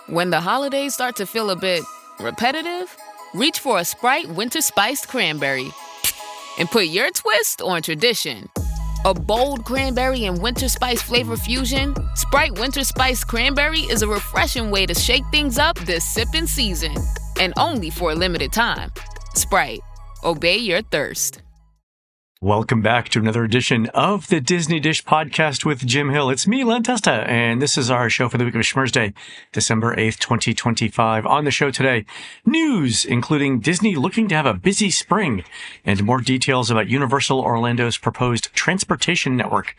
When the holidays start to feel a bit repetitive, reach for a Sprite Winter Spiced Cranberry and put your twist on tradition. A bold cranberry and winter spice flavor fusion, Sprite Winter Spiced Cranberry is a refreshing way to shake things up this sipping season. And only for a limited time. Sprite, obey your thirst. Welcome back to another edition of the Disney Dish Podcast with Jim Hill. It's me, Len Testa, and this is our show for the week of Schmersday, December 8th, 2025. On the show today, news, including Disney looking to have a busy spring, and more details about Universal Orlando's proposed transportation network,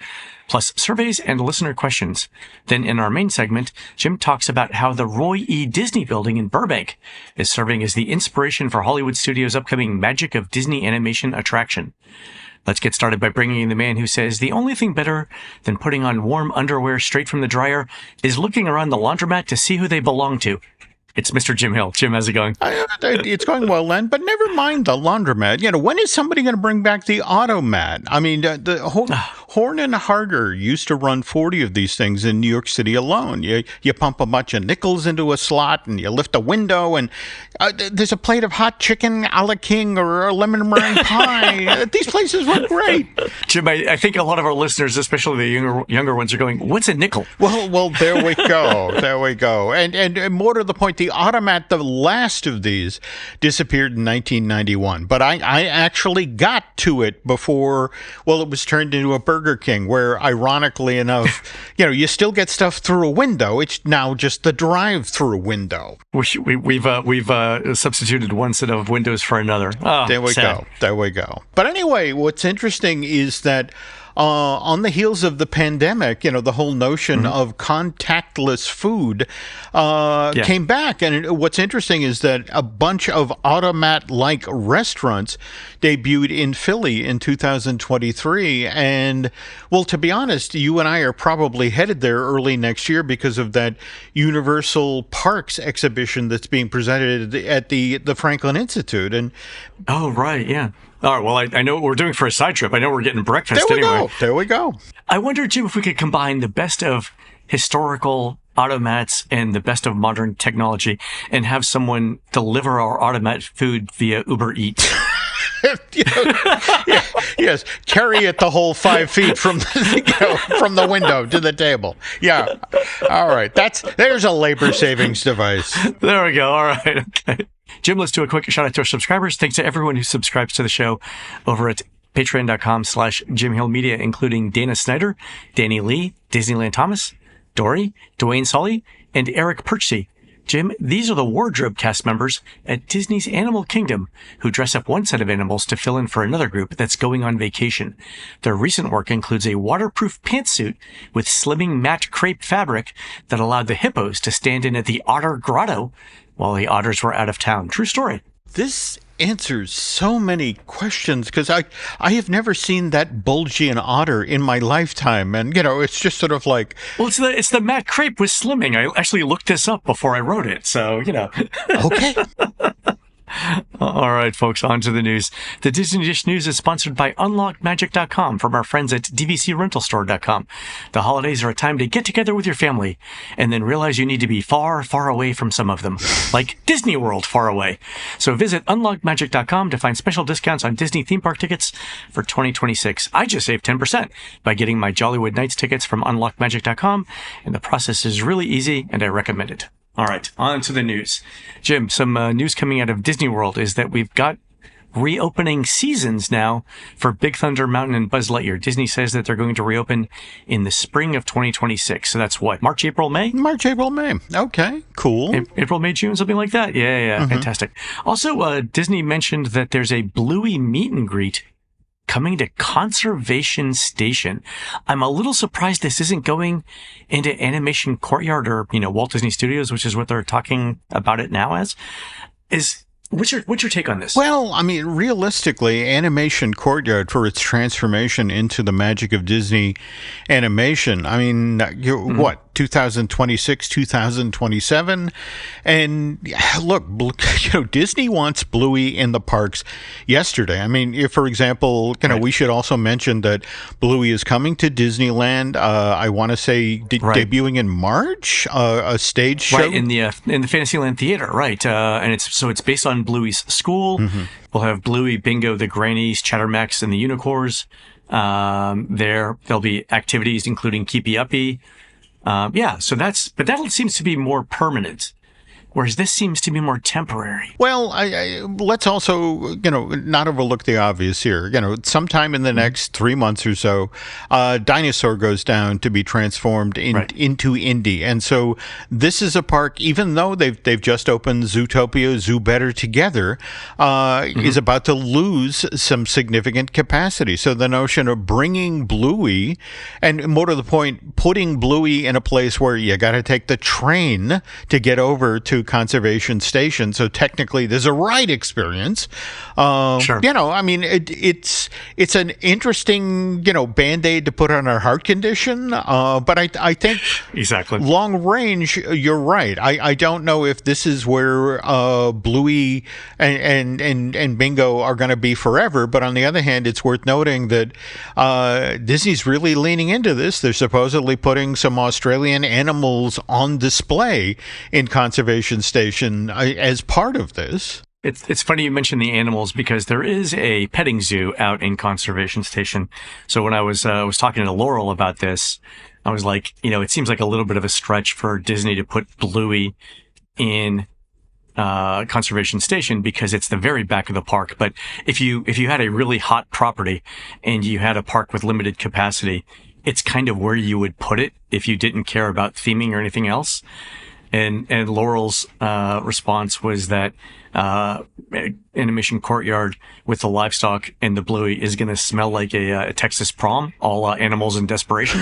plus surveys and listener questions. Then in our main segment, Jim talks about how the Roy E. Disney building in Burbank is serving as the inspiration for Hollywood Studios' upcoming Magic of Disney animation attraction. Let's get started by bringing in the man who says the only thing better than putting on warm underwear straight from the dryer is looking around the laundromat to see who they belong to. It's Mr. Jim Hill. Jim, how's it going? It's going well, Len, but never mind the laundromat. You know, when is somebody going to bring back the automat? I mean, Horn and Harder used to run 40 of these things in New York City alone. You pump a bunch of nickels into a slot and you lift a window and there's a plate of hot chicken a la king or a lemon meringue pie. These places were great. Jim, I think a lot of our listeners, especially the younger ones, are going, what's a nickel? Well, there we go. There we go. And more to the point, the automat, the last of these, disappeared in 1991. But I actually got to it before, well, it was turned into a Burger King, where, ironically enough, you still get stuff through a window. It's now just the drive-through window. We've substituted one set of windows for another. Oh, there we sad. go. There we go. But anyway, what's interesting is that on the heels of the pandemic, the whole notion of contactless food came back. And what's interesting is that a bunch of automat-like restaurants debuted in Philly in 2023. And, well, to be honest, you and I are probably headed there early next year because of that Universal Parks exhibition that's being presented at the Franklin Institute. And oh, right, yeah. All right, well, I know what we're doing for a side trip. I know we're getting breakfast anyway. There we go. I wonder, Jim, if we could combine the best of historical automats and the best of modern technology and have someone deliver our automat food via Uber Eats. Yes, carry it the whole 5 feet from from the window to the table. Yeah. All right. There's a labor savings device. There we go. All right. Okay. Jim, let's do a quick shout out to our subscribers. Thanks to everyone who subscribes to the show over at patreon.com/Jim Hill Media, including Dana Snyder, Danny Lee, Disneyland Thomas, Dory, Dwayne Solly, and Eric Perchsey. Jim, these are the wardrobe cast members at Disney's Animal Kingdom who dress up one set of animals to fill in for another group that's going on vacation. Their recent work includes a waterproof pantsuit with slimming matte crepe fabric that allowed the hippos to stand in at the Otter Grotto while the otters were out of town. True story. This answers so many questions because I have never seen that bulgy an otter in my lifetime, and it's just sort of like, well, it's the matte crepe with slimming. I actually looked this up before I wrote it, so Okay. All right, folks, on to the news. The Disney Dish News is sponsored by UnlockMagic.com from our friends at DVCRentalStore.com. The holidays are a time to get together with your family and then realize you need to be far, far away from some of them, like Disney World far away. So visit UnlockMagic.com to find special discounts on Disney theme park tickets for 2026. I just saved 10% by getting my Jollywood Nights tickets from UnlockMagic.com, and the process is really easy, and I recommend it. All right, on to the news. Jim, some news coming out of Disney World is that we've got reopening seasons now for Big Thunder Mountain and Buzz Lightyear. Disney says that they're going to reopen in the spring of 2026. So that's what, March, April, May? March, April, May. Okay, cool. April, May, June, something like that? Yeah, fantastic. Also, Disney mentioned that there's a Bluey meet and greet coming to Conservation Station. I'm a little surprised this isn't going into Animation Courtyard or, Walt Disney Studios, which is what they're talking about it now as. Is What's your take on this? Well, I mean, realistically, Animation Courtyard, for its transformation into the magic of Disney animation, I mean, what, 2026, 2027? And look, Disney wants Bluey in the parks yesterday. I mean, if, for example, we should also mention that Bluey is coming to Disneyland, I want to say debuting in March, a stage show. Right, in the Fantasyland Theater, right. And it's based on Bluey's school. We'll have Bluey, Bingo, the Grannies, Chattermax, and the Unicorns. There'll be activities including Keepy Uppy. So but that seems to be more permanent, whereas this seems to be more temporary. Well, let's also, not overlook the obvious here. Sometime in the next 3 months or so, Dinosaur goes down to be transformed into Indy. And so this is a park, even though they've just opened Zootopia, Zoo Better together, is about to lose some significant capacity. So the notion of bringing Bluey, and more to the point, putting Bluey in a place where you got to take the train to get over to Conservation Station, so technically there's a ride experience. Sure. I mean, it's an interesting, Band-Aid to put on our heart condition. But I think exactly long range, you're right. I don't know if this is where Bluey and Bingo are going to be forever. But on the other hand, it's worth noting that Disney's really leaning into this. They're supposedly putting some Australian animals on display in Conservation Station as part of this. It's funny you mention the animals because there is a petting zoo out in Conservation Station. So when I was talking to Laurel about this, I was like, it seems like a little bit of a stretch for Disney to put Bluey in Conservation Station because it's the very back of the park. But if you had a really hot property and you had a park with limited capacity, it's kind of where you would put it if you didn't care about theming or anything else. And Laurel's response was that Animation Courtyard with the livestock and the Bluey is going to smell like a Texas prom, all animals in desperation.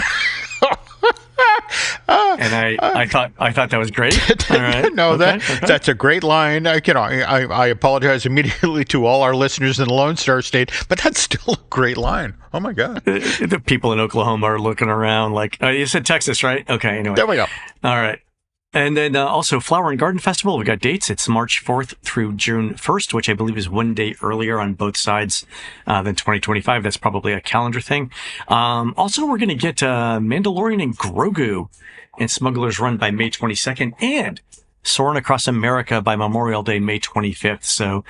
And I thought that was great. All right. No, that's a great line. I apologize immediately to all our listeners in the Lone Star State, but that's still a great line. Oh my God. The people in Oklahoma are looking around like, oh, you said Texas, right? Okay. Anyway. There we go. All right. And then also Flower and Garden Festival. We've got dates. It's March 4th through June 1st, which I believe is one day earlier on both sides than 2025. That's probably a calendar thing. Also, we're going to get Mandalorian and Grogu and Smugglers Run by May 22nd and Soarin' Across America by Memorial Day, May 25th. So,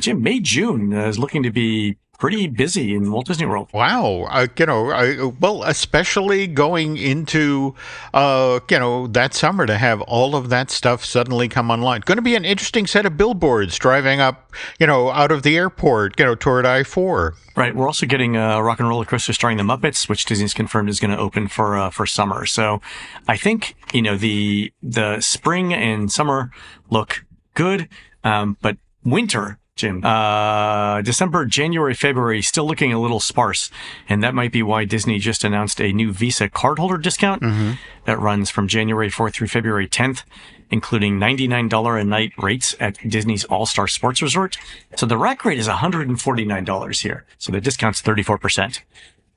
Jim, June is looking to be pretty busy in Walt Disney World. Wow. Well, especially going into, that summer to have all of that stuff suddenly come online. Going to be an interesting set of billboards driving up, out of the airport, toward I-4. Right. We're also getting a Rock and Roller Coaster starring the Muppets, which Disney's confirmed is going to open for summer. So I think, the spring and summer look good, but winter, Jim, December, January, February, still looking a little sparse. And that might be why Disney just announced a new Visa cardholder discount that runs from January 4th through February 10th, including $99 a night rates at Disney's All-Star Sports Resort. So the rack rate is $149 here. So the discount's 34%.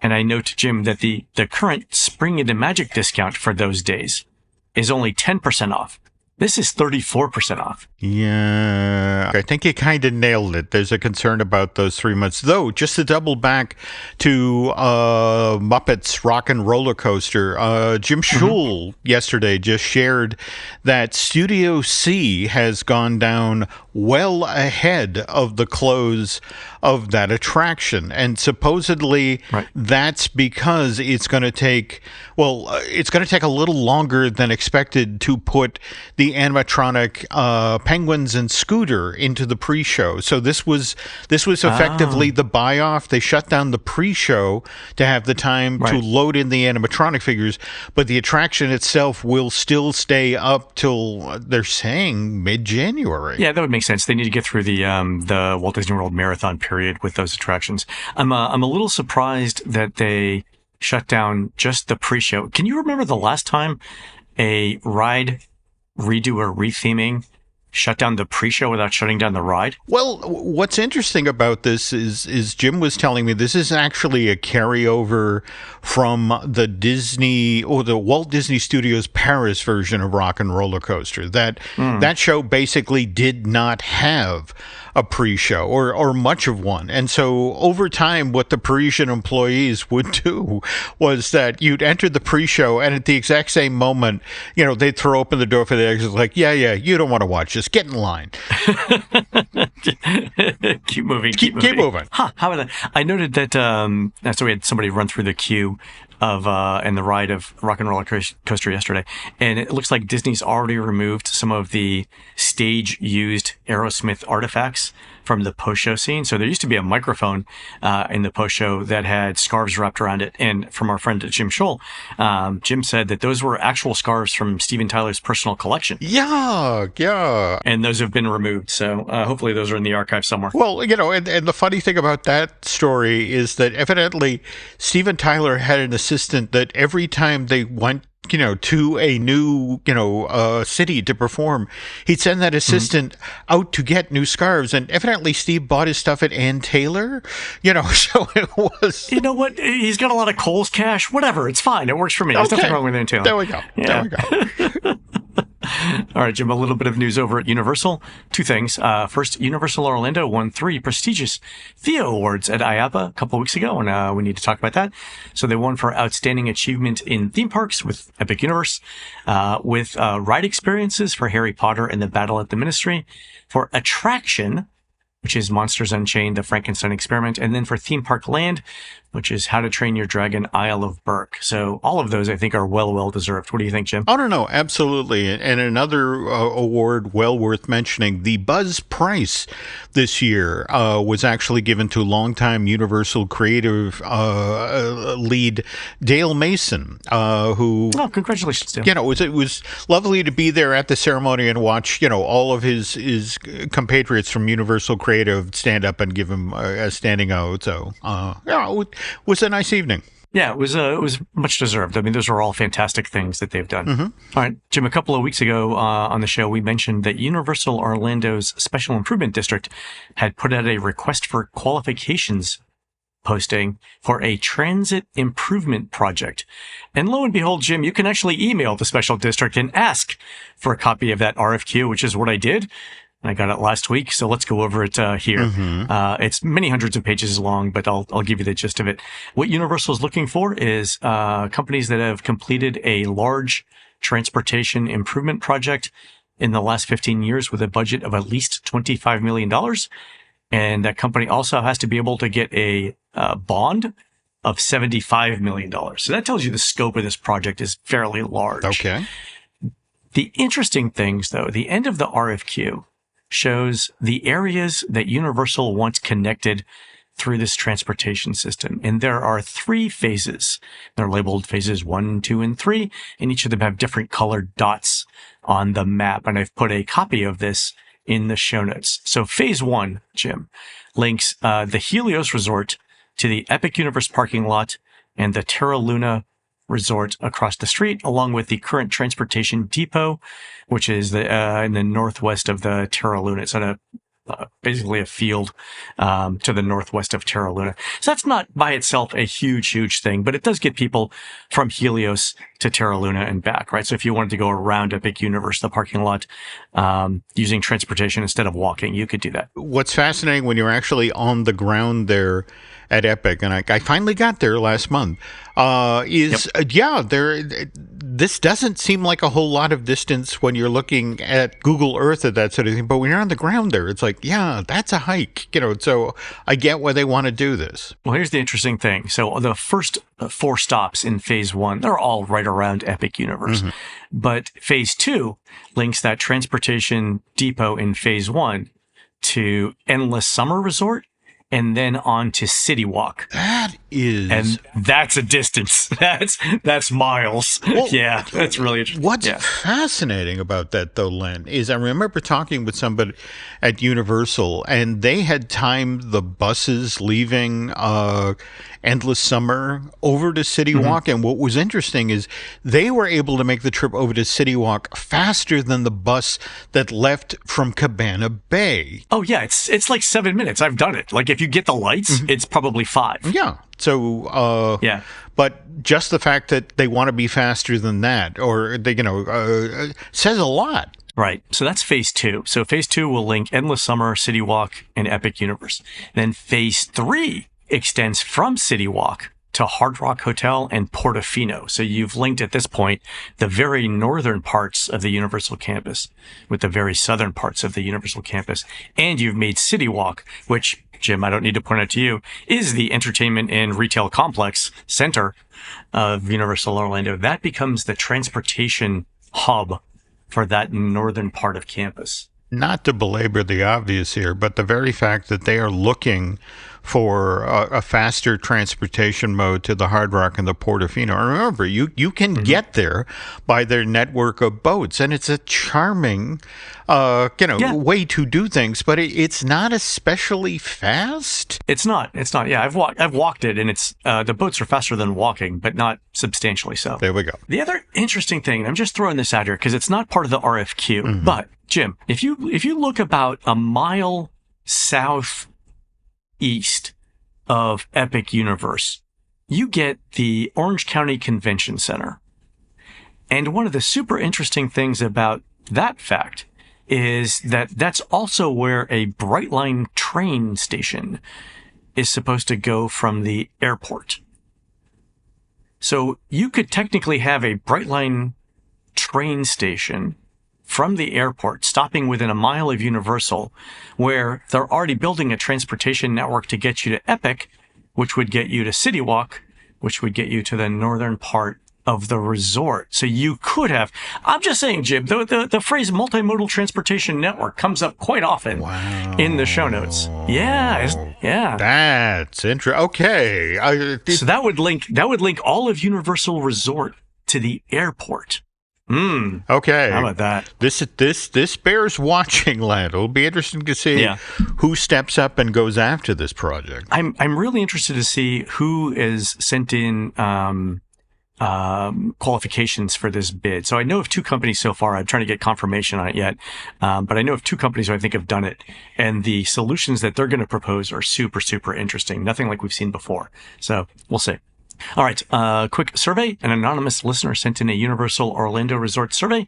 And I note, Jim, that the current Spring into Magic discount for those days is only 10% off. This is 34% off. Yeah, I think you kind of nailed it. There's a concern about those 3 months. Though, just to double back to Muppets Rock and Roller Coaster, Jim Schul yesterday just shared that Studio C has gone down well ahead of the close of that attraction. And supposedly that's because it's going to take a little longer than expected to put the animatronic Penguins and Scooter into the pre-show. So this was effectively the buy-off. They shut down the pre-show to have the time to load in the animatronic figures, but the attraction itself will still stay up till, they're saying, mid-January. Yeah, that would make sense. They need to get through the Walt Disney World marathon period with those attractions. I'm a little surprised that they shut down just the pre-show. Can you remember the last time a ride redo or retheming shut down the pre-show without shutting down the ride? Well, what's interesting about this is Jim was telling me this is actually a carryover from the Disney or the Walt Disney Studios Paris version of Rock and Roller Coaster. That show basically did not have a pre-show or much of one. And so over time, what the Parisian employees would do was that you'd enter the pre-show, and at the exact same moment, they'd throw open the door for the exits like, yeah, you don't want to watch this. Get in line. Keep moving. Keep moving. Huh, how about that? I noted that, so we had somebody run through the queue of and the ride of Rock and Roller Coaster yesterday, and it looks like Disney's already removed some of the stage-used Aerosmith artifacts from the post-show scene. So there used to be a microphone in the post-show that had scarves wrapped around it, and from our friend Jim Scholl, Jim said that those were actual scarves from Steven Tyler's personal collection. Yeah. And those have been removed, so hopefully those are in the archive somewhere. Well, and the funny thing about that story is that evidently Steven Tyler had an assistant that every time they went to a new, city to perform, he'd send that assistant out to get new scarves. And evidently Steve bought his stuff at Ann Taylor, so it was... You know what? He's got a lot of Kohl's cash. Whatever. It's fine. It works for me. There's nothing wrong with Ann Taylor. There we go. Yeah. There we go. All right, Jim, a little bit of news over at Universal. Two things. First, Universal Orlando won 3 prestigious Theo Awards at IAAPA a couple of weeks ago, and we need to talk about that. So they won for Outstanding Achievement in Theme Parks with Epic Universe, with Ride Experiences for Harry Potter and the Battle at the Ministry, for Attraction, which is Monsters Unchained, the Frankenstein Experiment, and then for Theme Park Land, which is How to Train Your Dragon, Isle of Berk. So all of those, I think, are well deserved. What do you think, Jim? Oh, no, absolutely. And another award well worth mentioning, the Buzz Prize this year was actually given to longtime Universal creative lead Dale Mason, who... Oh, congratulations, Dale. It was lovely to be there at the ceremony and watch, all of his compatriots from Universal Creative stand up and give him a standing O. So, it was a nice evening. Yeah, it was much deserved. I mean, those are all fantastic things that they've done. Mm-hmm. All right, Jim, a couple of weeks ago on the show, we mentioned that Universal Orlando's Special Improvement District had put out a request for qualifications posting for a transit improvement project. And lo and behold, Jim, you can actually email the special district and ask for a copy of that RFQ, which is what I did. I got it last week, so let's go over it here. Mm-hmm. It's many hundreds of pages long, but I'll give you the gist of it. What Universal is looking for is companies that have completed a large transportation improvement project in the last 15 years with a budget of at least $25 million. And that company also has to be able to get a bond of $75 million. So that tells you the scope of this project is fairly large. Okay. The interesting things, though, the end of the RFQ shows the areas that Universal wants connected through this transportation system. And there are 3 phases. They're labeled phases 1, 2, and 3, and each of them have different colored dots on the map. And I've put a copy of this in the show notes. So phase 1, Jim, links the Helios Resort to the Epic Universe parking lot and the Terra Luna Resort across the street, along with the current transportation depot, which is in the northwest of the Terra Luna. It's on basically a field to the northwest of Terra Luna. So that's not by itself a huge thing, but it does get people from Helios to Terra Luna and back, right? So if you wanted to go around Epic Universe, the parking lot, using transportation instead of walking, you could do that. What's fascinating when you're actually on the ground there at Epic, and I finally got there last month, this doesn't seem like a whole lot of distance when you're looking at Google Earth or that sort of thing, but when you're on the ground there, it's like, yeah, that's a hike, so I get why they want to do this. Well, here's the interesting thing. So the first 4 stops in phase 1, they're all right around Epic Universe. Mm-hmm. But phase 2 links that transportation depot in phase 1 to Endless Summer Resort and then on to City Walk. That is... And that's a distance. That's miles. Well, yeah, that's really interesting. What's fascinating about that, though, Len, is I remember talking with somebody at Universal, and they had timed the buses leaving Endless Summer over to City Walk. And what was interesting is they were able to make the trip over to City Walk faster than the bus that left from Cabana Bay. Oh, yeah, it's like 7 minutes. I've done it. Like, if you get the lights, it's probably 5. Yeah. So, but just the fact that they want to be faster than that, or they, says a lot. Right. So that's phase 2. So phase 2 will link Endless Summer, City Walk, and Epic Universe. Then phase 3 extends from City Walk to Hard Rock Hotel and Portofino. So you've linked at this point the very northern parts of the Universal campus with the very southern parts of the Universal campus. And you've made City Walk, which, Jim, I don't need to point out to you, is the entertainment and retail complex center of Universal Orlando. That becomes the transportation hub for that northern part of campus. Not to belabor the obvious here, but the very fact that they are looking for a faster transportation mode to the Hard Rock and the Portofino. Remember, you can get there by their network of boats, and it's a charming, way to do things. But it's not especially fast. It's not. Yeah, I've walked it, and it's the boats are faster than walking, but not substantially so. There we go. The other interesting thing, I'm just throwing this out here because it's not part of the RFQ, but Jim, if you look about a mile southeast of Epic Universe, you get the Orange County Convention Center. And one of the super interesting things about that fact is that that's also where a Brightline train station is supposed to go from the airport. So you could technically have a Brightline train station from the airport, stopping within a mile of Universal, where they're already building a transportation network to get you to Epic, which would get you to City Walk, which would get you to the northern part of the resort. So you could have, I'm just saying, Jim, the phrase multimodal transportation network comes up quite often in the show notes. Yeah. That's interesting. Okay. So that would link all of Universal Resort to the airport. Okay. How about that? This bears watching, Len. It'll be interesting to see who steps up and goes after this project. I'm really interested to see who is sent in qualifications for this bid. So I know of 2 companies so far. I'm trying to get confirmation on it yet, but I know of 2 companies who I think have done it, and the solutions that they're going to propose are super, super interesting. Nothing like we've seen before. So we'll see. All right, quick survey. An anonymous listener sent in a Universal Orlando Resort survey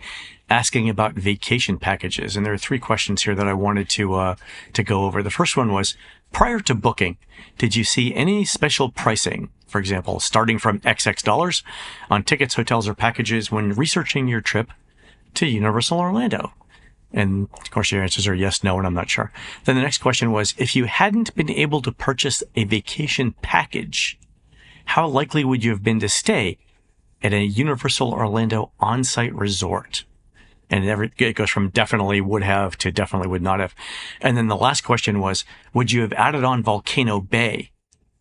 asking about vacation packages. And there are 3 questions here that I wanted to go over. The first one was, prior to booking, did you see any special pricing, for example, starting from XX dollars on tickets, hotels, or packages when researching your trip to Universal Orlando? And of course, your answers are yes, no, and I'm not sure. Then the next question was, if you hadn't been able to purchase a vacation package, how likely would you have been to stay at a Universal Orlando on-site resort? And it goes from definitely would have to definitely would not have. And then the last question was, would you have added on Volcano Bay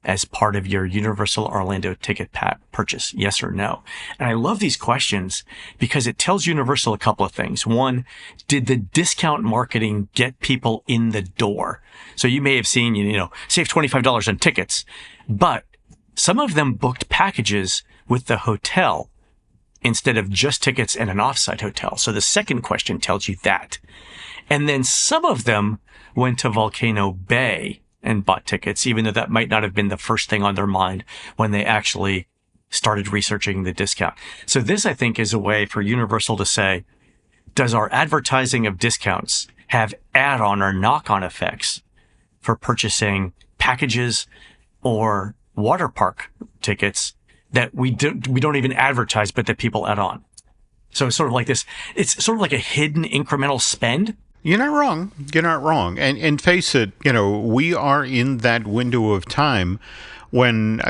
as part of your Universal Orlando ticket purchase? Yes or no? And I love these questions because it tells Universal a couple of things. One, did the discount marketing get people in the door? So you may have seen, save $25 on tickets, but some of them booked packages with the hotel instead of just tickets and an offsite hotel. So the second question tells you that. And then some of them went to Volcano Bay and bought tickets, even though that might not have been the first thing on their mind when they actually started researching the discount. So this, I think, is a way for Universal to say, does our advertising of discounts have add-on or knock-on effects for purchasing packages or water park tickets that we don't even advertise, but that people add on? So it's sort of like this. It's sort of like a hidden incremental spend. You're not wrong. You're not wrong. And face it, we are in that window of time when,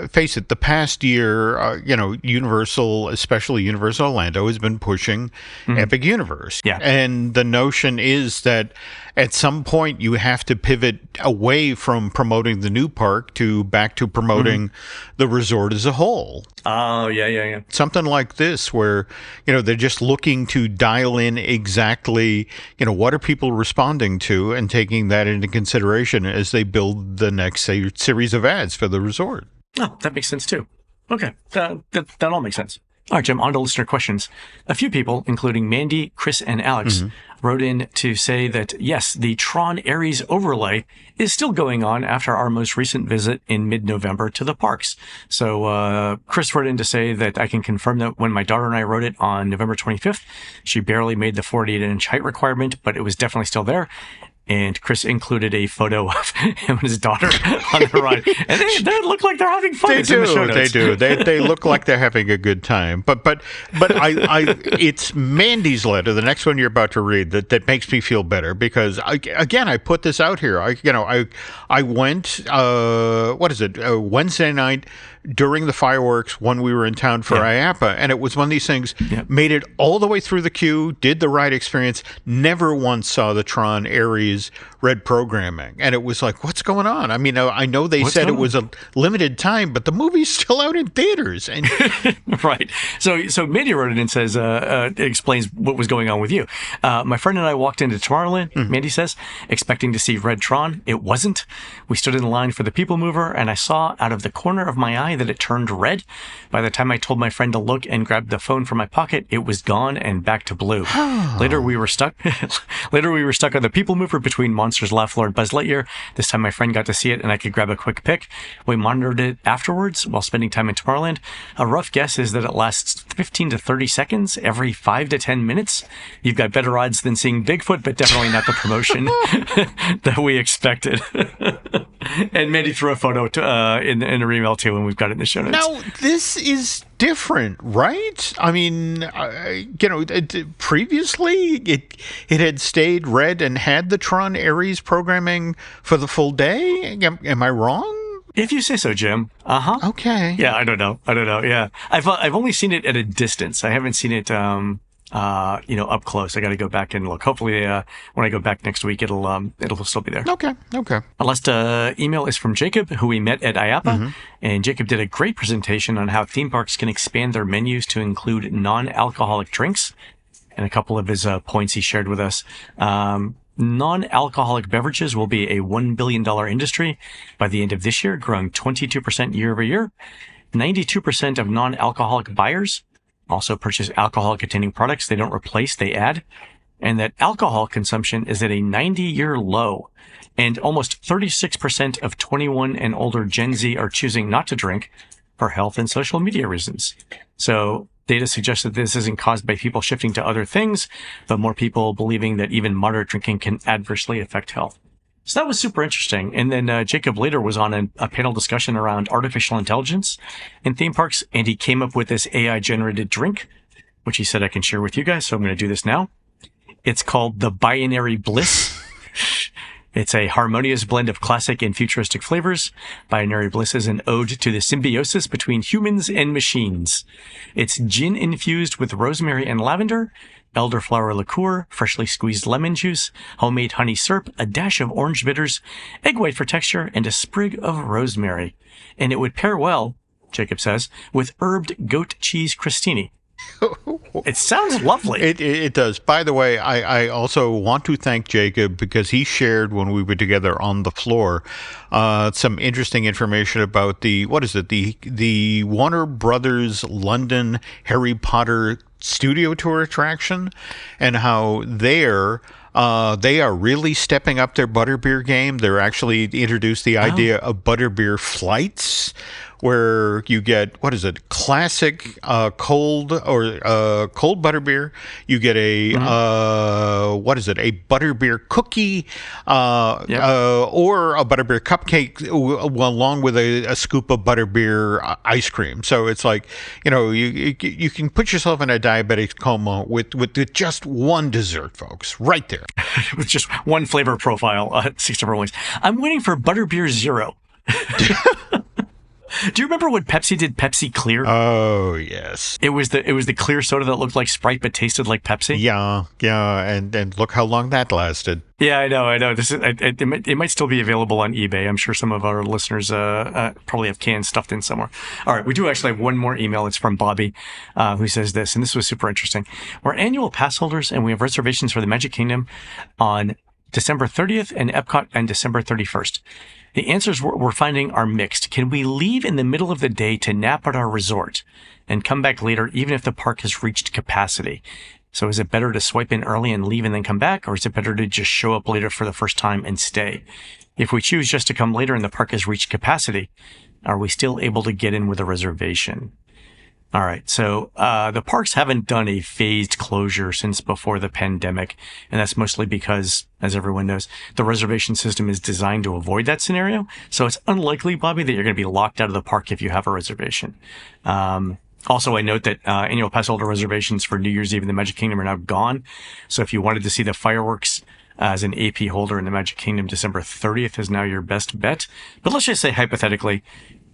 face it, the past year, Universal, especially Universal Orlando, has been pushing Epic Universe. Yeah. And the notion is that at some point you have to pivot away from promoting the new park back to promoting the resort as a whole. Oh, yeah. Something like this where, they're just looking to dial in exactly, what are people responding to and taking that into consideration as they build the next series of ads for the resort. Oh, that makes sense too. Okay, that all makes sense. All right, Jim, on to listener questions. A few people, including Mandy, Chris, and Alex, wrote in to say that, yes, the Tron Ares overlay is still going on after our most recent visit in mid-November to the parks. So Chris wrote in to say that I can confirm that when my daughter and I rode it on November 25th, she barely made the 48-inch height requirement, but it was definitely still there. And Chris included a photo of him and his daughter on the ride. And they look like they're having fun. They do. They look like they're having a good time. But it's Mandy's letter, the next one you're about to read, that makes me feel better because, I put this out here. I went, Wednesday night during the fireworks when we were in town for IAPA, and it was one of these things, made it all the way through the queue, did the ride experience, never once saw the Tron Ares red programming. And it was like, what's going on? I mean, I know they said it was a limited time, but the movie's still out in theaters. And right. So Mandy wrote it and says, it explains what was going on with you. My friend and I walked into Tomorrowland, Mandy says, expecting to see red Tron. It wasn't. We stood in line for the People Mover, and I saw out of the corner of my eye that it turned red. By the time I told my friend to look and grab the phone from my pocket, it was gone and back to blue. Later, we were stuck on the People Mover between Monsters Laugh Floor and Buzz Lightyear. This time my friend got to see it and I could grab a quick pic. We monitored it afterwards while spending time in Tomorrowland. A rough guess is that it lasts 15 to 30 seconds every 5 to 10 minutes. You've got better odds than seeing Bigfoot, but definitely not the promotion that we expected. And Mandy threw a photo in her email too, and we've got it in the show notes. Now, this is different, right? I mean, previously it had stayed red and had the Tron Ares programming for the full day. Am I wrong? If you say so, Jim. Okay. Yeah, I don't know. Yeah, I've only seen it at a distance. I haven't seen it up close. I got to go back and look. Hopefully, when I go back next week, it'll still be there. Okay. Our last email is from Jacob, who we met at IAPA, and Jacob did a great presentation on how theme parks can expand their menus to include non-alcoholic drinks, and a couple of his points he shared with us. Non-alcoholic beverages will be a $1 billion industry by the end of this year, growing 22% year over year. 92% of non-alcoholic buyers also purchase alcohol-containing products. They don't replace, they add. And that alcohol consumption is at a 90-year low. And almost 36% of 21 and older Gen Z are choosing not to drink for health and social media reasons. So data suggests that this isn't caused by people shifting to other things, but more people believing that even moderate drinking can adversely affect health. So that was super interesting. And then Jacob later was on a panel discussion around artificial intelligence in theme parks, and he came up with this AI-generated drink, which he said I can share with you guys, so I'm going to do this now. It's called the Binary Bliss. It's a harmonious blend of classic and futuristic flavors. Binary Bliss is an ode to the symbiosis between humans and machines. It's gin infused with rosemary and lavender, elderflower liqueur, freshly squeezed lemon juice, homemade honey syrup, a dash of orange bitters, egg white for texture, and a sprig of rosemary. And it would pair well, Jacob says, with herbed goat cheese crostini. It sounds lovely. It does. By the way, I also want to thank Jacob because he shared when we were together on the floor some interesting information about the Warner Brothers London Harry Potter studio tour attraction and how they are really stepping up their butterbeer game. They're actually introduced the idea of butterbeer flights, where you get, classic cold butterbeer. You get a a butterbeer cookie, or a butterbeer cupcake along with a scoop of butterbeer ice cream. So it's like, you can put yourself in a diabetic coma with just one dessert, folks, right there. With just one flavor profile, 6 different ways. I'm waiting for butterbeer zero. Do you remember when Pepsi did Pepsi Clear? Oh, yes. It was the clear soda that looked like Sprite but tasted like Pepsi. Yeah, and look how long that lasted. Yeah, I know. This is it might still be available on eBay. I'm sure some of our listeners probably have cans stuffed in somewhere. All right, we do actually have one more email. It's from Bobby, who says this, and this was super interesting. We're annual pass holders, and we have reservations for the Magic Kingdom on December 30th and Epcot on December 31st. The answers we're finding are mixed. Can we leave in the middle of the day to nap at our resort and come back later, even if the park has reached capacity? So is it better to swipe in early and leave and then come back, or is it better to just show up later for the first time and stay? If we choose just to come later and the park has reached capacity, are we still able to get in with a reservation? All right, so the parks haven't done a phased closure since before the pandemic, and that's mostly because, as everyone knows, the reservation system is designed to avoid that scenario. So it's unlikely, Bobby, that you're going to be locked out of the park if you have a reservation. Also, I note that annual pass holder reservations for New Year's Eve in the Magic Kingdom are now gone. So if you wanted to see the fireworks as an AP holder in the Magic Kingdom, December 30th is now your best bet. But let's just say, hypothetically,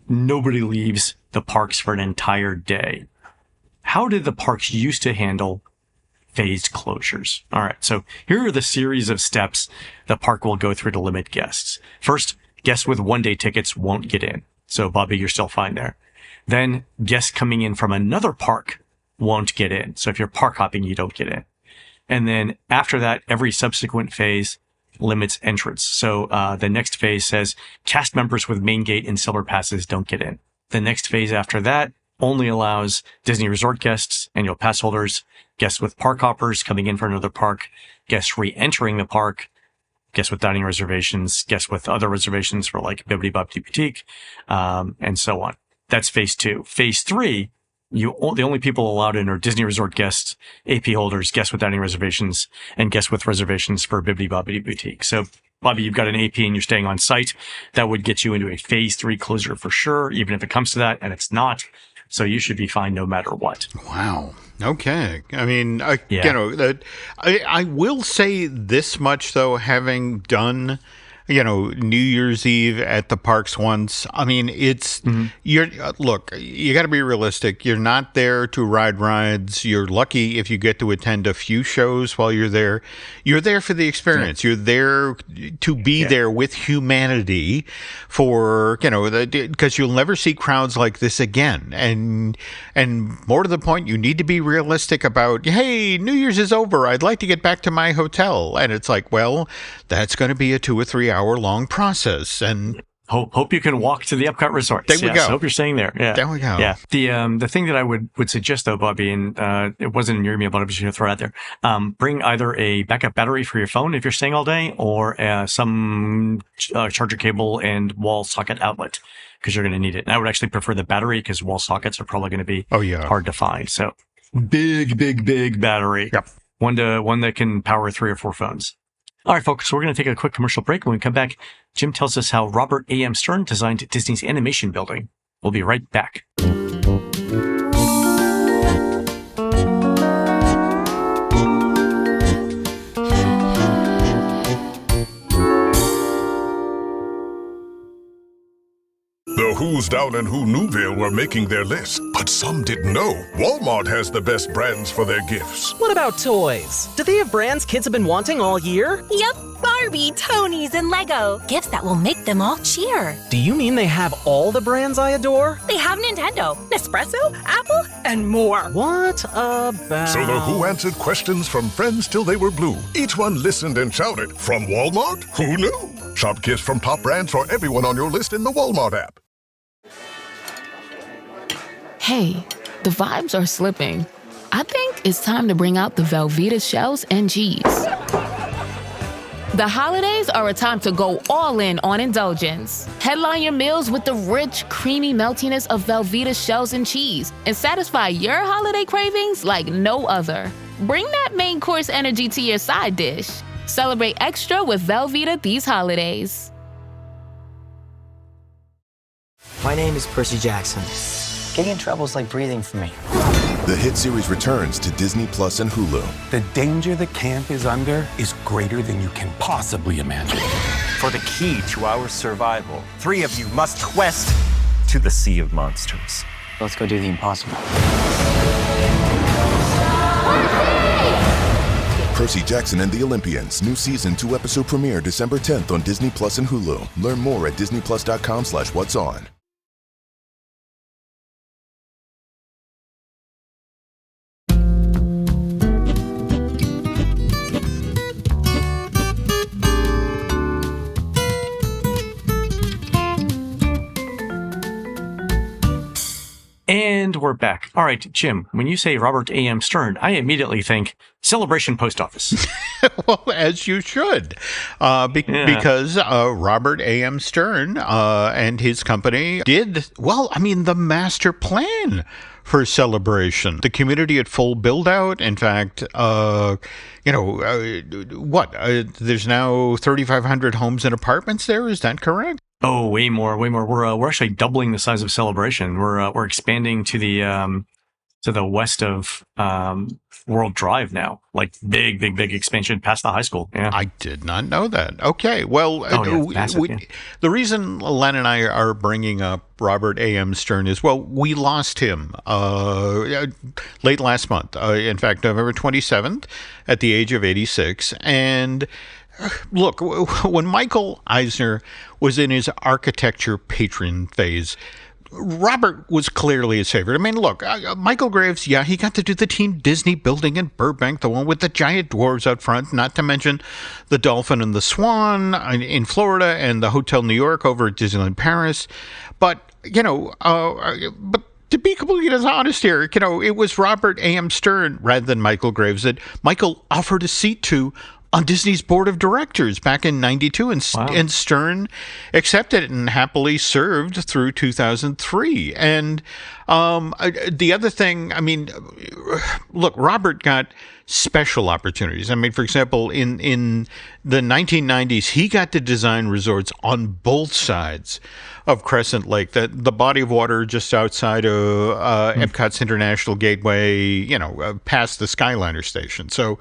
nobody leaves the parks for an entire day. How did the parks used to handle phased closures? All right, so here are the series of steps the park will go through to limit guests. First, guests with one-day tickets won't get in. So, Bobby, you're still fine there. Then guests coming in from another park won't get in. So if you're park hopping, you don't get in. And then after that, every subsequent phase limits entrance. So the next phase says cast members with main gate and silver passes don't get in. The next phase after that only allows Disney Resort guests, annual pass holders, guests with park hoppers coming in for another park, guests re-entering the park, guests with dining reservations, guests with other reservations for like Bibbidi Bobbidi Boutique, and so on. That's phase 2. Phase 3, the only people allowed in are Disney Resort guests, AP holders, guests with dining reservations, and guests with reservations for Bibbidi Bobbidi Boutique. So, Bobby, you've got an AP and you're staying on site. That would get you into a phase 3 closure for sure, even if it comes to that, and it's not. So you should be fine no matter what. Wow. Okay. I mean, I will say this much, though, having done New Year's Eve at the parks once. I mean, it's, look, you got to be realistic. You're not there to ride rides. You're lucky if you get to attend a few shows while you're there. You're there for the experience. Yeah. You're there to be there with humanity for, because you'll never see crowds like this again. And more to the point, you need to be realistic about, hey, New Year's is over. I'd like to get back to my hotel. And it's like, well, that's going to be a 2 or 3 hour long process, and hope you can walk to the Epcot Resort. There we go. Hope you're staying there. Yeah, there we go. Yeah. The thing that I would suggest though, Bobby, and it wasn't in your email, but I'm just going to throw it out there. Bring either a backup battery for your phone if you're staying all day, or some charger cable and wall socket outlet, because you're going to need it. And I would actually prefer the battery because wall sockets are probably going to be hard to find. So big battery. Yep. One that can power 3 or 4 phones. All right, folks, so we're going to take a quick commercial break. When we come back, Jim tells us how Robert A.M. Stern designed Disney's animation building. We'll be right back. The Who's Down in Who Newville were making their list, but some didn't know Walmart has the best brands for their gifts. What about toys? Do they have brands kids have been wanting all year? Yep, Barbie, Tony's, and Lego. Gifts that will make them all cheer. Do you mean they have all the brands I adore? They have Nintendo, Nespresso, Apple, and more. What about... So the Who answered questions from friends till they were blue. Each one listened and shouted, from Walmart? Who knew? Shop gifts from top brands for everyone on your list in the Walmart app. Hey, the vibes are slipping. I think it's time to bring out the Velveeta shells and cheese. The holidays are a time to go all in on indulgence. Headline your meals with the rich, creamy meltiness of Velveeta shells and cheese and satisfy your holiday cravings like no other. Bring that main course energy to your side dish. Celebrate extra with Velveeta these holidays. My name is Percy Jackson. Getting in trouble is like breathing for me. The hit series returns to Disney Plus and Hulu. The danger the camp is under is greater than you can possibly imagine. For the key to our survival, 3 of you must quest to the Sea of Monsters. Let's go do the impossible. Percy Jackson and the Olympians. New season 2-episode premiere December 10th on Disney Plus and Hulu. Learn more at disneyplus.com/what's on. And we're back. All right, Jim, when you say Robert A.M. Stern, I immediately think Celebration Post Office. Well, as you should, because Robert A.M. Stern and his company did, the master plan for Celebration. The community at full build-out. In fact, there's now 3,500 homes and apartments there. Is that correct? Oh, way more. We're actually doubling the size of Celebration. We're expanding to the west of World Drive now. Like big expansion past the high school. Yeah. I did not know that. Okay, well, the reason Len and I are bringing up Robert A.M. Stern is, we lost him late last month. In fact, November 27th, at the age of 86, and. Look, when Michael Eisner was in his architecture patron phase, Robert was clearly his favorite. I mean, look, Michael Graves, he got to do the Team Disney building in Burbank, the one with the giant dwarves out front, not to mention the Dolphin and the Swan in Florida and the Hotel New York over at Disneyland Paris. But, to be completely honest here, it was Robert A.M. Stern rather than Michael Graves that Michael offered a seat to on Disney's board of directors back in 92, and Stern accepted it and happily served through 2003. And the other thing, look, Robert got special opportunities. For example, in the 1990s, he got to design resorts on both sides of Crescent Lake, the body of water just outside of Epcot's International Gateway, past the Skyliner station. So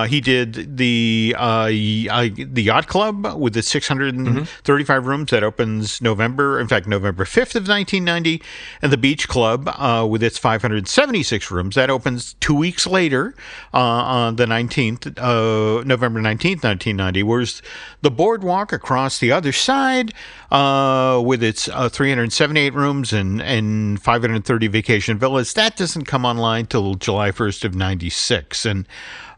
he did the Yacht Club with its 635 rooms that opens November 5th of 1990, and the Beach Club with its 576 rooms that opens 2 weeks later on the 19th, November 19th, 1990. Whereas the Boardwalk across the other side with its 378 rooms and 530 vacation villas, that doesn't come online till July 1st of 96. And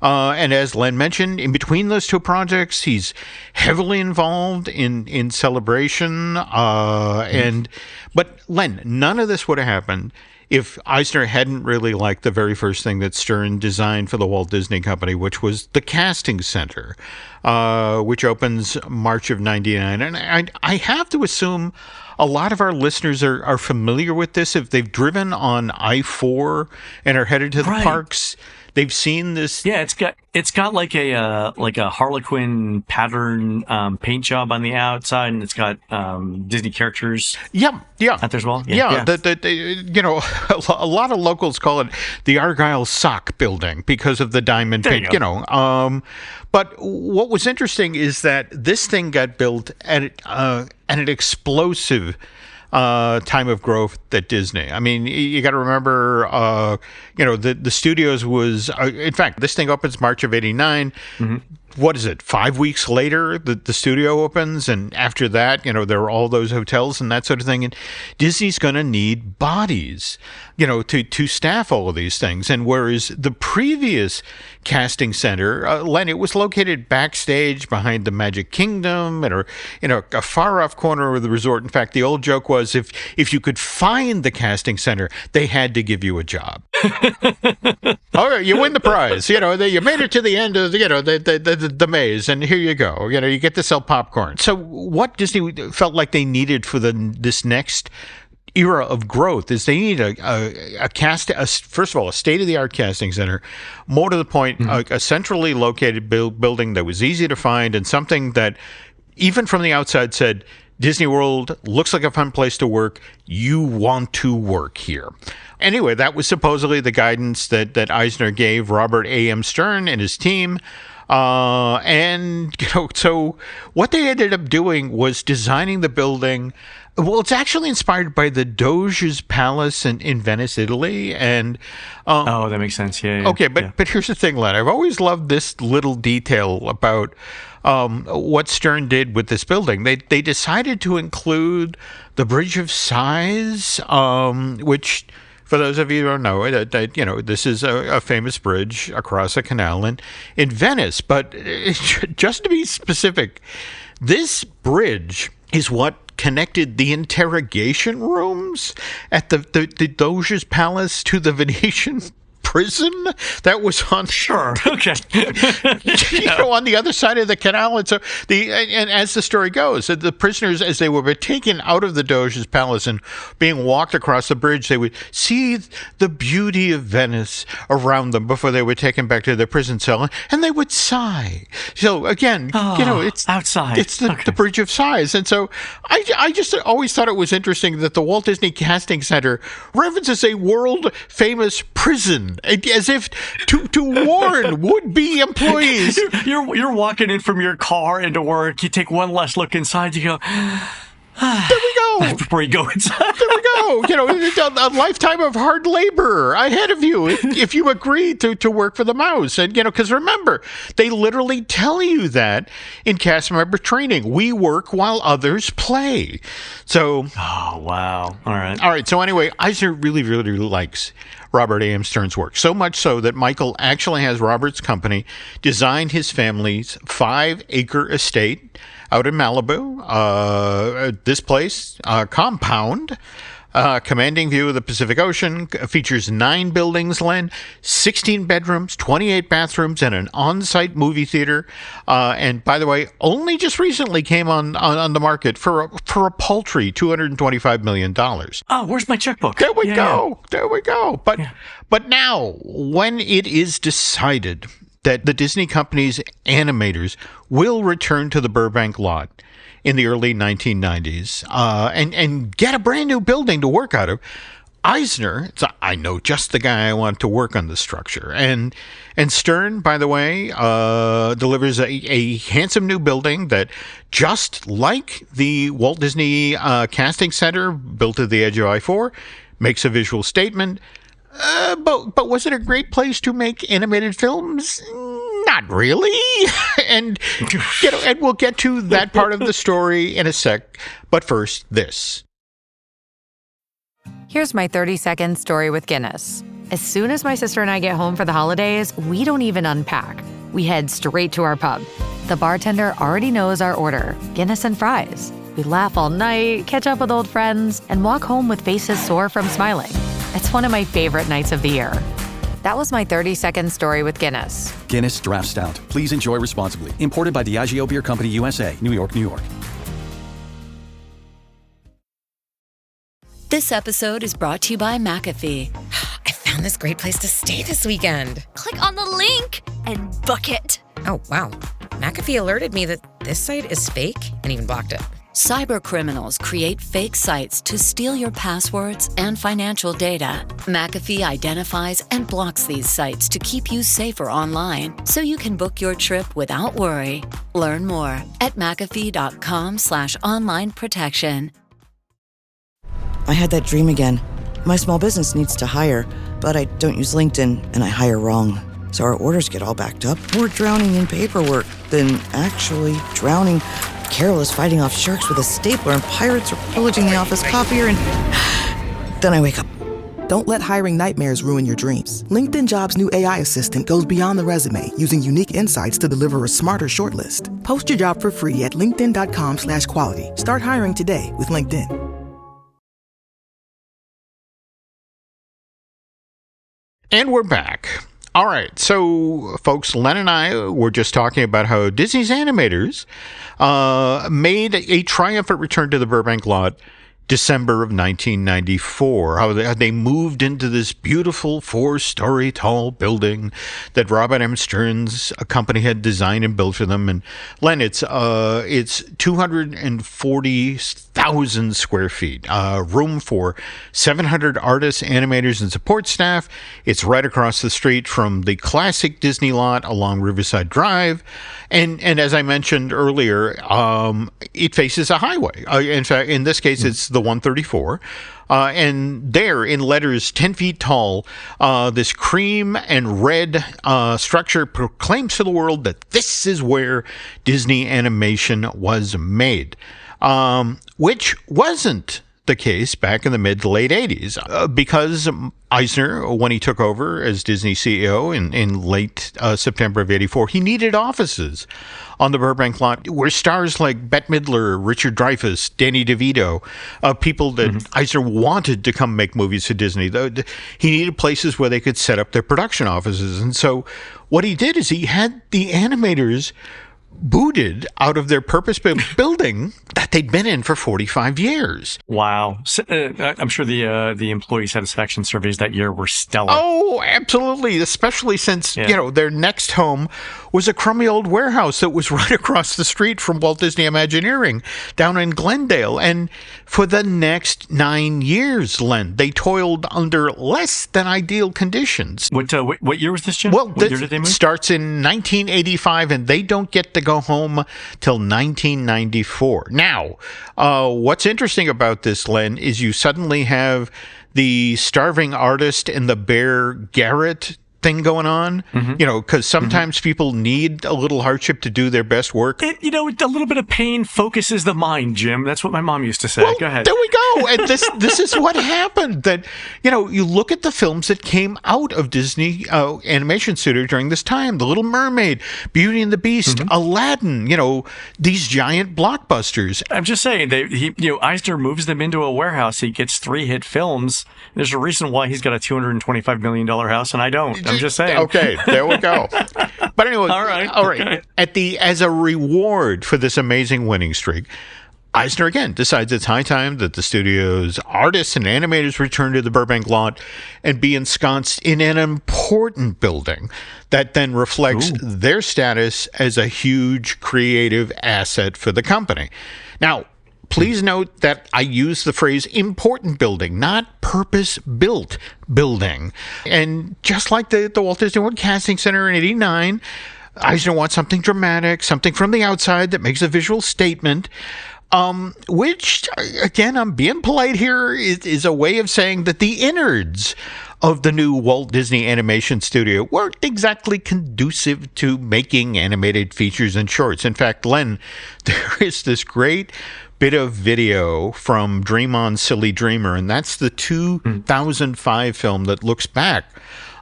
as Len mentioned, in between those two projects, he's heavily involved in Celebration. But Len, none of this would have happened if Eisner hadn't really liked the very first thing that Stern designed for the Walt Disney Company, which was the Casting Center, which opens March of 99. And I have to assume a lot of our listeners are familiar with this. If they've driven on I-4 and are headed to the parks, they've seen this. Yeah, it's got like a Harlequin pattern paint job on the outside, and it's got Disney characters. Yeah, out there as well. Yeah. A lot of locals call it the Argyle Sock Building because of the diamond paint. But what was interesting is that this thing got built at an explosive time of growth at Disney. You got to remember, the studios was, in fact, this thing opens March of 89. What is it? 5 weeks later, the studio opens, and after that, there are all those hotels and that sort of thing. And Disney's going to need bodies, to staff all of these things. And whereas the previous casting center, Len, it was located backstage behind the Magic Kingdom, or a far off corner of the resort. In fact, the old joke was if you could find the casting center, they had to give you a job. All right, you win the prize. You made it to the end of the maze, and here you go. You get to sell popcorn. So what Disney felt like they needed for this next era of growth is they need first of all, a state-of-the-art casting center, more to the point, a centrally located building that was easy to find, and something that even from the outside said, Disney World looks like a fun place to work. You want to work here. Anyway, that was supposedly the guidance that Eisner gave Robert A.M. Stern and his team. And, so what they ended up doing was designing the building. Well, it's actually inspired by the Doge's Palace in Venice, Italy. And that makes sense. Yeah. Okay, but here's the thing, Len. I've always loved this little detail about what Stern did with this building. They decided to include the Bridge of Sighs, which, for those of you who don't know, this is a famous bridge across a canal in Venice. But just to be specific, this bridge is what connected the interrogation rooms at the Doge's Palace to the Venetian prison that was on okay on the other side of the canal. And so and as the story goes, the prisoners, as they were taken out of the Doge's Palace and being walked across the bridge, they would see the beauty of Venice around them before they were taken back to their prison cell, and they would sigh. So again, it's outside. It's the Bridge of Sighs. And so I just always thought it was interesting that the Walt Disney Casting Center references a world famous prison, as if to warn would-be employees. You're walking in from your car into work. You take one last look inside. You go, there we go. Before you go inside. There we go. A lifetime of hard labor ahead of you if you agree to work for the mouse. And, because remember, they literally tell you that in cast member training. We work while others play. So. Oh, wow. All right. So anyway, Eisner really, really likes Robert A.M. Stern's work. So much so that Michael actually has Robert's company design his family's 5-acre estate out in Malibu. This place, compound, commanding view of the Pacific Ocean, features 9 buildings, Len, 16 bedrooms, 28 bathrooms, and an on-site movie theater. And by the way, only just recently came on the market for a paltry $225 million. Oh, where's my checkbook? There we go. There we go. But now, when it is decided that the Disney company's animators will return to the Burbank lot in the early 1990s and get a brand new building to work out of, Eisner, I know just the guy I want to work on the structure. And Stern, by the way, delivers a handsome new building that, just like the Walt Disney Casting Center built at the edge of I-4, makes a visual statement. But was it a great place to make animated films? Not really. And we'll get to that part of the story in a sec. But first, this. Here's my 30-second story with Guinness. As soon as my sister and I get home for the holidays, we don't even unpack. We head straight to our pub. The bartender already knows our order, Guinness and fries. We laugh all night, catch up with old friends, and walk home with faces sore from smiling. It's one of my favorite nights of the year. That was my 30-second story with Guinness. Guinness Draft Stout. Please enjoy responsibly. Imported by Diageo Beer Company, USA, New York, New York. This episode is brought to you by McAfee. I found this great place to stay this weekend. Click on the link and book it. Oh, wow. McAfee alerted me that this site is fake and even blocked it. Cyber criminals create fake sites to steal your passwords and financial data. McAfee identifies and blocks these sites to keep you safer online, so you can book your trip without worry. Learn more at McAfee.com/online protection. I had that dream again. My small business needs to hire, but I don't use LinkedIn, and I hire wrong. So our orders get all backed up. We're drowning in paperwork, then actually drowning, careless fighting off sharks with a stapler, and pirates are pillaging the office copier, and then I wake up. Don't let hiring nightmares ruin your dreams. LinkedIn Jobs' new AI assistant goes beyond the resume, using unique insights to deliver a smarter shortlist. Post your job for free at linkedin.com/quality. Start hiring today with LinkedIn. And we're back. All right, so folks, Len and I were just talking about how Disney's animators made a triumphant return to the Burbank lot December of 1994. How they moved into this beautiful 4-story tall building that Robert A.M. Stern's company had designed and built for them. And Len, it's 240,000 square feet, room for 700 artists, animators, and support staff. It's right across the street from the classic Disney lot along Riverside Drive. And as I mentioned earlier, it faces a highway. In fact, in this case, it's the 134. And there, in letters 10 feet tall, this cream and red structure proclaims to the world that this is where Disney animation was made, which wasn't the case back in the mid to late 80s, because Eisner, when he took over as Disney CEO in late September of 84, he needed offices on the Burbank lot where stars like Bette Midler, Richard Dreyfuss, Danny DeVito, people that Eisner wanted to come make movies for Disney. He needed places where they could set up their production offices. And so what he did is he had the animators booted out of their purpose-built building that they'd been in for 45 years. Wow. So, I'm sure the employee satisfaction surveys that year were stellar. Oh, absolutely. Especially since, their next home was a crummy old warehouse that was right across the street from Walt Disney Imagineering down in Glendale. And for the next 9 years, Len, they toiled under less than ideal conditions. What year was this, Jim? Well, what year did they move? Starts in 1985, and they don't get to go home till 1994. Now, what's interesting about this, Len, is you suddenly have the starving artist and the Bear Garrett thing going on, because sometimes people need a little hardship to do their best work. A little bit of pain focuses the mind, Jim. That's what my mom used to say. Well, go ahead. There we go. And this is what happened. That, you look at the films that came out of Disney Animation Studio during this time: The Little Mermaid, Beauty and the Beast, Aladdin. These giant blockbusters. I'm just saying, Eisner moves them into a warehouse. He gets 3 hit films. There's a reason why he's got a $225 million house, and I don't. I'm just saying. Okay, there we go. But anyway, all right. Okay. As a reward for this amazing winning streak, Eisner again decides it's high time that the studio's artists and animators return to the Burbank lot and be ensconced in an important building that then reflects their status as a huge creative asset for the company. Now, please note that I use the phrase important building, not purpose-built building. And just like the Walt Disney World Casting Center in 89, Eisner wants something dramatic, something from the outside that makes a visual statement, which, again, I'm being polite here, is a way of saying that the innards of the new Walt Disney Animation Studio weren't exactly conducive to making animated features and shorts. In fact, Len, there is this great bit of video from Dream On Silly Dreamer, and that's the 2005 film that looks back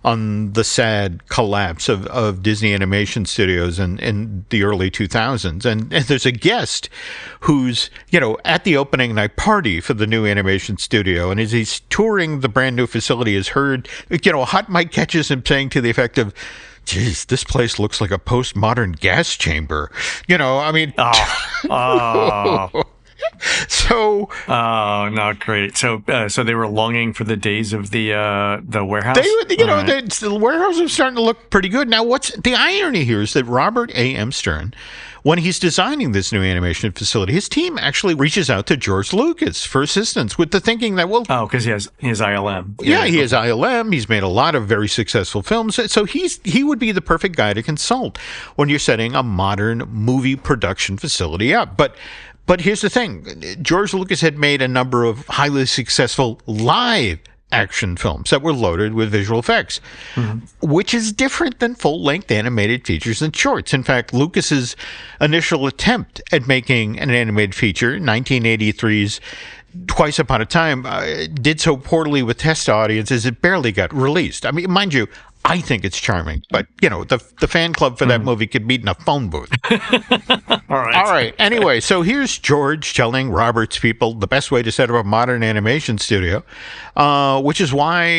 on the sad collapse of Disney Animation Studios in the early 2000s. And there's a guest who's, at the opening night party for the new animation studio, and as he's touring the brand new facility, has heard, hot mic catches him saying to the effect of, "Geez, this place looks like a postmodern gas chamber." So, not great. So they were longing for the days of the warehouse. The warehouse is starting to look pretty good. Now, what's the irony here is that Robert A.M. Stern, when he's designing this new animation facility, his team actually reaches out to George Lucas for assistance with the thinking that, because he has ILM. Yeah, he has ILM. He's made a lot of very successful films. So he would be the perfect guy to consult when you're setting a modern movie production facility up. But here's the thing. George Lucas had made a number of highly successful live action films that were loaded with visual effects, which is different than full-length animated features and shorts. In fact, Lucas's initial attempt at making an animated feature, 1983's Twice Upon a Time, did so poorly with test audiences, it barely got released. I mean, mind you, I think it's charming, but, the fan club for that movie could meet in a phone booth. All right. Anyway, so here's George telling Robert's people the best way to set up a modern animation studio, which is why,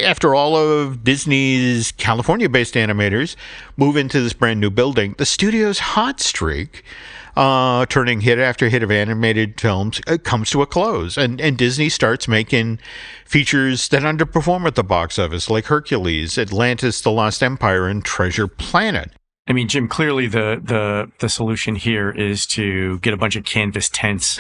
after all of Disney's California-based animators move into this brand new building, the studio's hot streak turning hit after hit of animated films, comes to a close. And Disney starts making features that underperform at the box office, like Hercules, Atlantis, The Lost Empire, and Treasure Planet. I mean, Jim, clearly the solution here is to get a bunch of canvas tents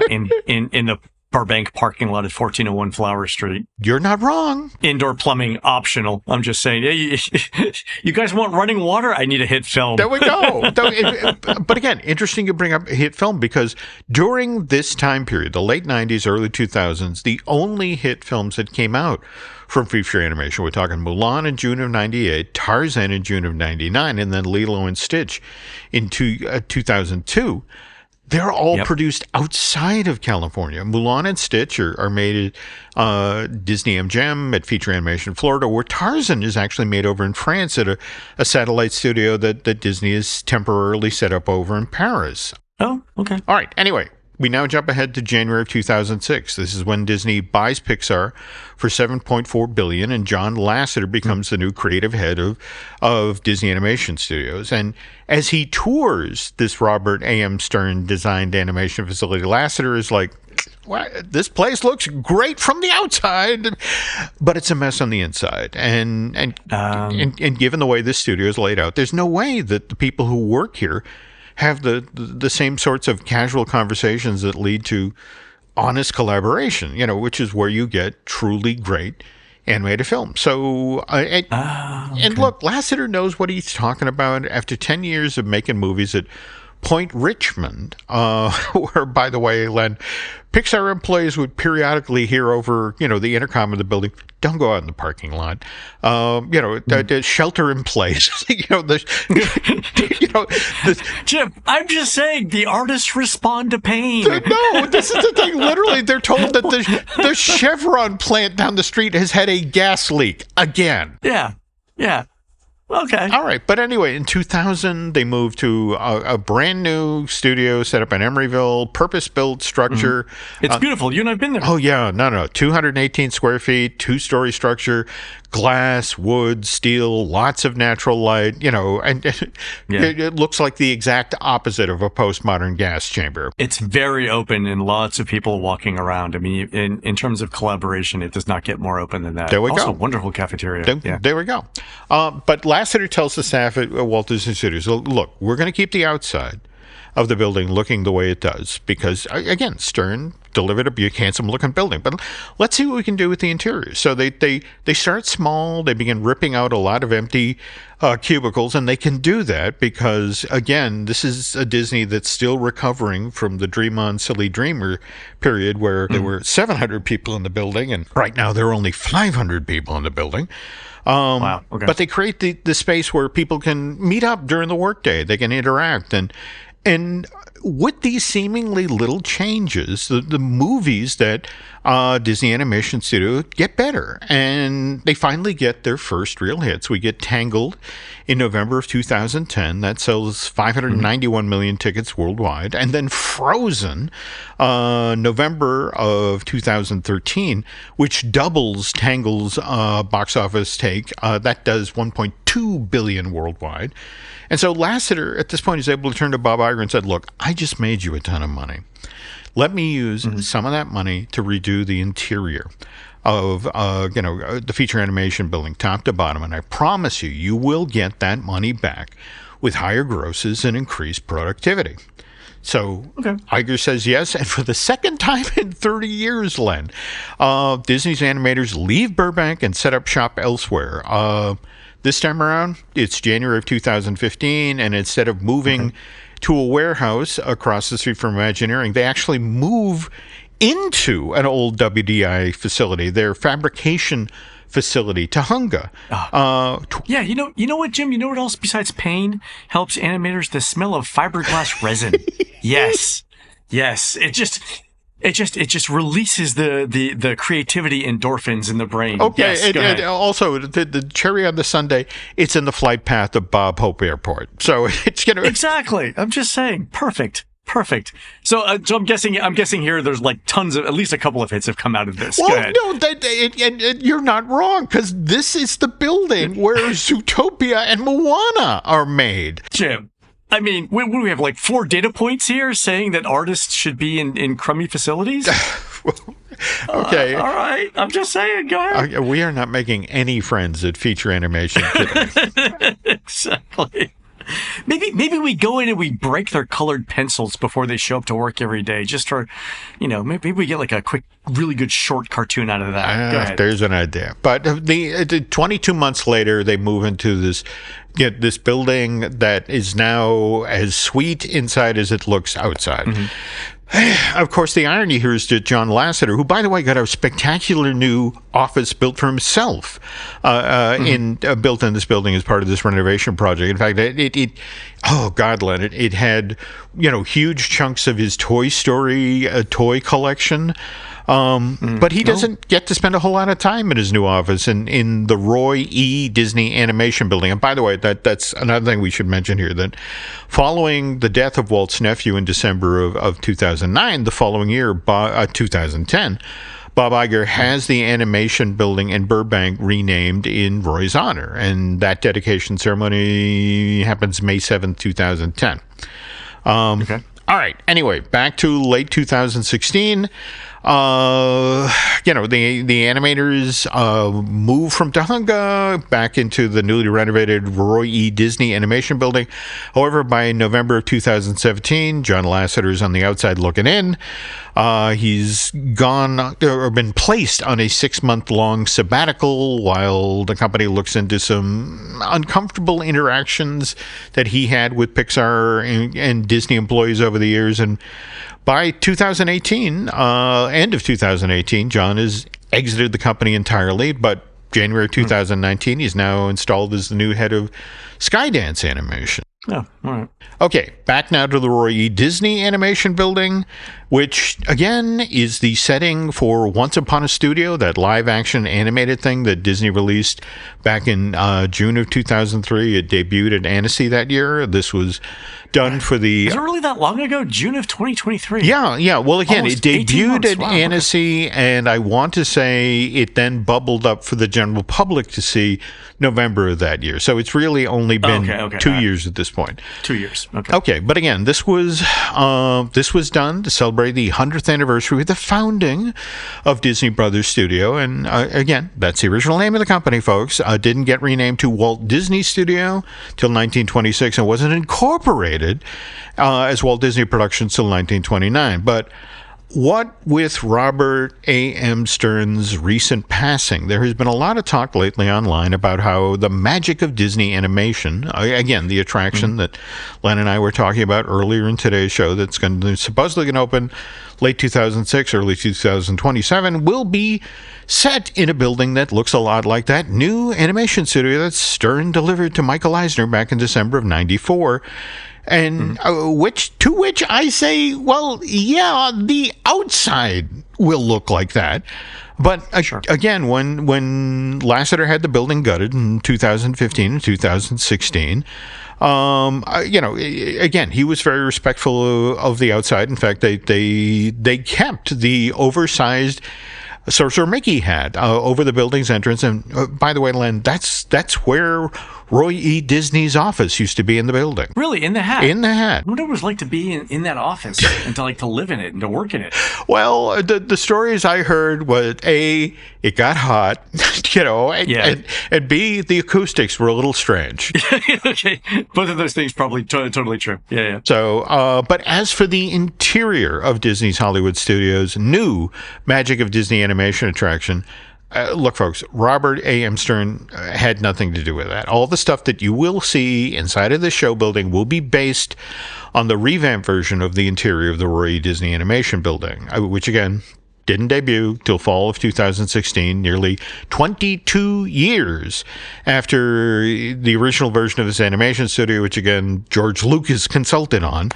in the Burbank parking lot at 1401 Flower Street. You're not wrong. Indoor plumbing optional. I'm just saying, you guys want running water? I need a hit film. There we go. But again, interesting you bring up a hit film, because during this time period, the late 90s, early 2000s, the only hit films that came out from feature animation, we're talking Mulan in June of 98, Tarzan in June of 99, and then Lilo and Stitch in 2002. They're all produced outside of California. Mulan and Stitch are made at Disney MGM at Feature Animation Florida, where Tarzan is actually made over in France at a satellite studio that Disney has temporarily set up over in Paris. Oh, okay. All right. Anyway, we now jump ahead to January of 2006. This is when Disney buys Pixar for $7.4 billion, and John Lasseter becomes the new creative head of Disney Animation Studios. And as he tours this Robert A.M. Stern designed animation facility, Lasseter is like, well, this place looks great from the outside, but it's a mess on the inside. And given the way this studio is laid out, there's no way that the people who work here have the same sorts of casual conversations that lead to honest collaboration, which is where you get truly great animated film. So, and look, Lasseter knows what he's talking about. After 10 years of making movies at Point Richmond, where, by the way, Len, Pixar employees would periodically hear over, the intercom of the building, don't go out in the parking lot. Shelter in place. Jim, I'm just saying, the artists respond to pain. No, this is the thing. Literally, they're told that the Chevron plant down the street has had a gas leak again. Yeah. Okay. All right. But anyway, in 2000, they moved to a brand new studio set up in Emeryville, purpose-built structure. Mm-hmm. It's beautiful. You and I've been there. Oh, yeah. No. 218 square feet, 2-story structure, glass, wood, steel, lots of natural light, and it looks like the exact opposite of a postmodern gas chamber. It's very open and lots of people walking around. I mean, in terms of collaboration, it does not get more open than that. There we also, go. Wonderful cafeteria. There we go. But Lasseter tells the staff at Walt Disney Studios, look, we're going to keep the outside of the building looking the way it does, because, again, Stern delivered a handsome-looking building. But let's see what we can do with the interior. So they start small. They begin ripping out a lot of empty cubicles, and they can do that because, again, this is a Disney that's still recovering from the Dream On Silly Dreamer period where there were 700 people in the building, and right now there are only 500 people in the building. Wow. Okay. But they create the space where people can meet up during the workday. They can interact. And with these seemingly little changes, the movies that Disney Animation Studio get better. And they finally get their first real hits. We get Tangled in November of 2010. That sells 591 million tickets worldwide. And then Frozen, November of 2013, which doubles Tangled's box office take. That does 1.2 billion worldwide. And so Lasseter, at this point, is able to turn to Bob Iger and said, look, I just made you a ton of money. Let me use some of that money to redo the interior of the feature animation building, top to bottom. And I promise you will get that money back with higher grosses and increased productivity. So Iger says yes. And for the second time in 30 years, Len, Disney's animators leave Burbank and set up shop elsewhere. This time around, it's January of 2015, and instead of moving to a warehouse across the street from Imagineering, they actually move into an old WDI facility, their fabrication facility, Tahunga. Yeah, you know what, Jim? You know what else besides pain helps animators? The smell of fiberglass resin. Yes. It just releases the creativity endorphins in the brain. Okay, yes, and also the cherry on the sundae, it's in the flight path of Bob Hope Airport, so it's gonna exactly. I'm just saying, perfect. So I'm guessing here there's like tons of, at least a couple of hits have come out of this. Well, no, and you're not wrong, because this is the building where Zootopia and Moana are made. Jim. I mean, what do we have, like 4 data points here saying that artists should be in crummy facilities? Okay. All right. I'm just saying. Go ahead. We are not making any friends at Feature Animation today. Exactly. Maybe we go in and we break their colored pencils before they show up to work every day, just for, maybe we get like a quick, really good short cartoon out of that. Go ahead. There's an idea. But the 22 months later, they move into this building that is now as sweet inside as it looks outside. Mm-hmm. Of course, the irony here is that John Lasseter, who, by the way, got a spectacular new office built for himself, built in this building as part of this renovation project. In fact, Len, it had, huge chunks of his Toy Story toy collection. But he doesn't get to spend a whole lot of time in his new office in the Roy E. Disney Animation Building. And by the way, that's another thing we should mention here, that following the death of Walt's nephew in December of 2009, the following year, 2010, Bob Iger has the animation building in Burbank renamed in Roy's honor. And that dedication ceremony happens May 7th, 2010. Okay. All right. Anyway, back to late 2016. The animators moved from Tahunga back into the newly renovated Roy E. Disney Animation Building. However, by November of 2017, John Lasseter is on the outside looking in. He's gone or been placed on a 6-month-long sabbatical while the company looks into some uncomfortable interactions that he had with Pixar and Disney employees over the years. And by 2018, end of 2018, John has exited the company entirely, but January 2019, he's now installed as the new head of Skydance Animation. Oh, all right. Okay, back now to the Roy E. Disney Animation Building, which, again, is the setting for Once Upon a Studio, that live-action animated thing that Disney released back in June of 2003. It debuted at Annecy that year. This was done for the... Is it really that long ago? June of 2023? Yeah. Well, again, almost it debuted at Wow, Annecy, and I want to say it then bubbled up for the general public to see November of that year. So it's really only been 2 years at this point. 2 years. Okay, but again, this was done to celebrate the 100th anniversary of the founding of Disney Brothers Studio, and again, that's the original name of the company, folks. Didn't get renamed to Walt Disney Studio till 1926, and wasn't incorporated as Walt Disney Productions till 1929. But what with Robert A.M. Stern's recent passing, there has been a lot of talk lately online about how the magic of Disney animation, again, the attraction that Len and I were talking about earlier in today's show, that's supposedly going to open late 2006, early 2027, will be set in a building that looks a lot like that new animation studio that Stern delivered to Michael Eisner back in December of 94. And which I say, well, yeah, the outside will look like that. But again, when Lasseter had the building gutted in 2015 and 2016, again, he was very respectful of the outside. In fact, they kept the oversized Sorcerer Mickey hat over the building's entrance. And by the way, Len, that's where Roy E. Disney's office used to be in the building. Really? In the hat? In the hat. I wonder what it was like to be in that office and to live in it and to work in it. Well, the stories I heard was, A, it got hot, and B, the acoustics were a little strange. Okay. Both of those things probably totally true. Yeah. So, but as for the interior of Disney's Hollywood Studios' new Magic of Disney Animation attraction, look, folks, Robert A.M. Stern had nothing to do with that. All the stuff that you will see inside of the show building will be based on the revamped version of the interior of the Roy E. Disney Animation Building, which, again, didn't debut till fall of 2016, nearly 22 years after the original version of this animation studio, which, again, George Lucas consulted on,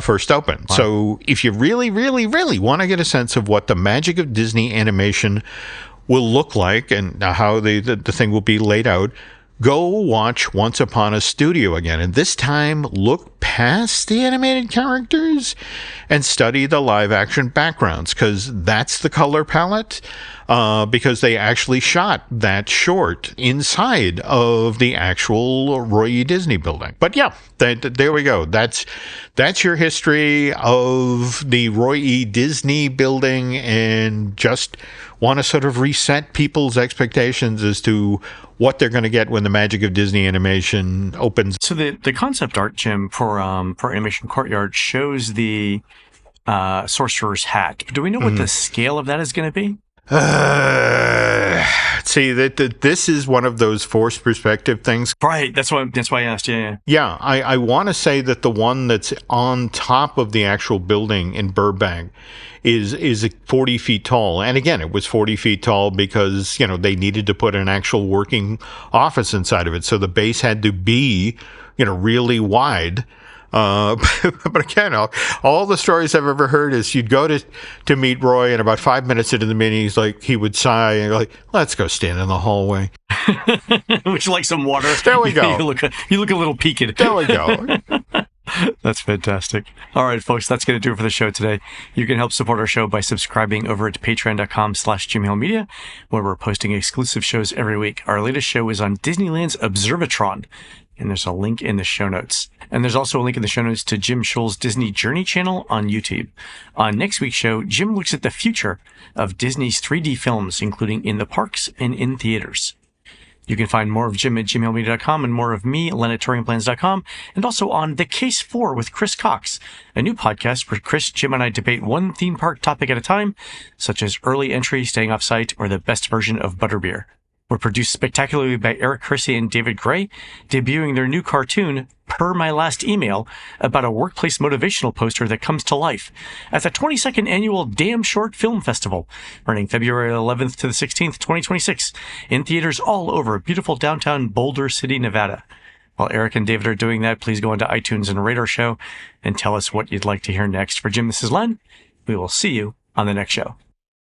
first opened. Wow. So if you really, really, really want to get a sense of what the magic of Disney animation will look like and how the thing will be laid out, go watch Once Upon a Studio again. And this time, look past the animated characters and study the live-action backgrounds, because that's the color palette, because they actually shot that short inside of the actual Roy E. Disney building. But yeah, there we go. That's your history of the Roy E. Disney building, and just want to sort of reset people's expectations as to what they're going to get when the magic of Disney animation opens. So the concept art, Jim, for Animation Courtyard shows the Sorcerer's Hat. Do we know what the scale of that is going to be? See, this is one of those forced perspective things. Right. That's why I asked. Yeah. Yeah. I want to say that the one that's on top of the actual building in Burbank is 40 feet tall. And again, it was 40 feet tall because, they needed to put an actual working office inside of it. So the base had to be, really wide. But again, all the stories I've ever heard is you'd go to meet Roy, and about 5 minutes into the meeting, he would sigh and like, let's go stand in the hallway. Would you like some water? There we go. You look a little peaked. There we go. That's fantastic. All right, folks, that's going to do it for the show today. You can help support our show by subscribing over at patreon.com/JimHillMedia, where we're posting exclusive shows every week. Our latest show is on Disneyland's Observatron, and there's a link in the show notes. And there's also a link in the show notes to Jim Scholl's Disney Journey channel on YouTube. On next week's show, Jim looks at the future of Disney's 3D films, including in the parks and in theaters. You can find more of Jim at jimhillmedia.com and more of me, Len at touringplans.com, and also on The Case 4 with Chris Cox, a new podcast where Chris, Jim, and I debate one theme park topic at a time, such as early entry, staying off-site, or the best version of butterbeer. We're produced spectacularly by Eric Hersey and David Gray, debuting their new cartoon, Per My Last Email, about a workplace motivational poster that comes to life at the 22nd Annual Damn Short Film Festival, running February 11th to the 16th, 2026, in theaters all over beautiful downtown Boulder City, Nevada. While Eric and David are doing that, please go onto iTunes and rate our show and tell us what you'd like to hear next. For Jim, this is Len. We will see you on the next show.